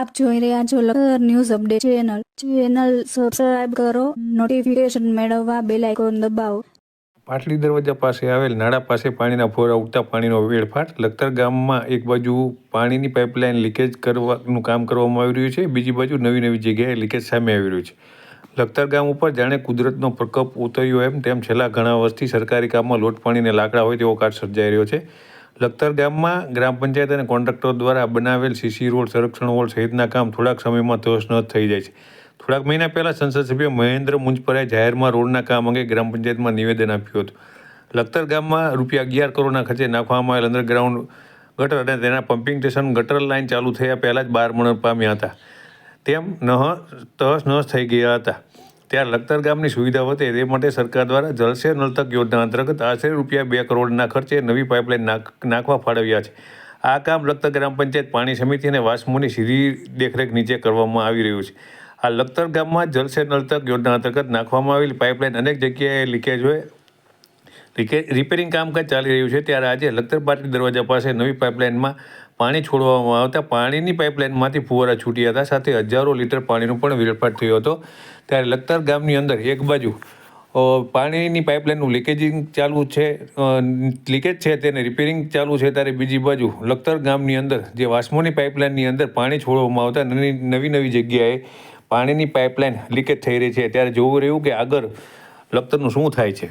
આપ જોઈ રહ્યા છો Lakhtar news update channel subscribe કરો, નોટિફિકેશન મેળવવા બેલ આઇકોન દબાવો. પાટલી દરવાજા પાસે આવેલ નાળા પાસે પાણીના ફોરા ઉઠતા પાણીનો વેડફાટ. લખતર ગામમાં એક બાજુ પાણીની પાઇપલાઇન લીકેજ કરવાનું કામ કરવામાં આવી રહ્યું છે, બીજી બાજુ નવી જગ્યાએ લીકેજ સામે આવી રહ્યું છે. લખતર ગામ ઉપર જાણે કુદરતનો પ્રકોપ ઉતર્યો એમ તેમ છેલ્લા ઘણા વર્ષથી સરકારી કામમાં લોટ પાણીને લાકડા હોય તેવો કાટ સર્જાઈ રહ્યો છે. લખતર ગામમાં ગ્રામ પંચાયત અને કોન્ટ્રાક્ટર દ્વારા બનાવેલ સીસી રોડ, સંરક્ષણ વોલ સહિતના કામ થોડાક સમયમાં તહસ-નહસ થઈ જાય છે. થોડાક મહિના પહેલાં સંસદ સભ્ય મહેન્દ્ર મુંજપરાએ જાહેરમાં રોડના કામ અંગે ગ્રામ પંચાયતમાં નિવેદન આપ્યું હતું. લખતર ગામમાં રૂપિયા 11 કરોડના ખર્ચે નાખવામાં આવેલ અંડરગ્રાઉન્ડ ગટર અને તેના પમ્પિંગ સ્ટેશન ગટર લાઇન ચાલુ થયા પહેલાં જ 12 મણ પામ્યા હતા. તેમ તહસ-નહસ થઈ ગયા હતા. ત્યારે લખતર ગામની સુવિધા વધે તે માટે સરકાર દ્વારા જળ સે નળ તક યોજના અંતર્ગત આશરે રૂપિયા 2 કરોડના ખર્ચે નવી પાઇપલાઇન નાખવા ફાળવ્યા છે. આ કામ લખતર ગ્રામ પંચાયત પાણી સમિતિ અને વાસ્મોની સીધી દેખરેખ નીચે કરવામાં આવી રહ્યું છે. આ લખતર ગામમાં જળ સે નળ તક યોજના અંતર્ગત નાખવામાં આવેલી પાઇપલાઇન અનેક જગ્યાએ લીકેજ રિપેરિંગ કામકાજ ચાલી રહ્યું છે. ત્યારે આજે લખતર પાટલી દરવાજા પાસે નવી પાઇપલાઇનમાં પાણી છોડવામાં આવતા પાણીની પાઇપલાઇનમાંથી ફુવારા છૂટ્યા હતા, સાથે હજારો લીટર પાણીનો પણ વેડફાટ થયો હતો. ત્યારે લખતર ગામની અંદર એક બાજુ પાણીની પાઇપલાઇનનું લીકેજ છે તેને રિપેરિંગ ચાલુ છે, ત્યારે બીજી બાજુ લખતર ગામની અંદર જે વાસ્મોની પાઇપલાઇનની અંદર પાણી છોડવામાં આવતા નવી જગ્યાએ પાણીની પાઇપલાઇન લીકેજ થઈ રહી છે. ત્યારે જોવું રહ્યું કે આગળ લખતરનું શું થાય છે.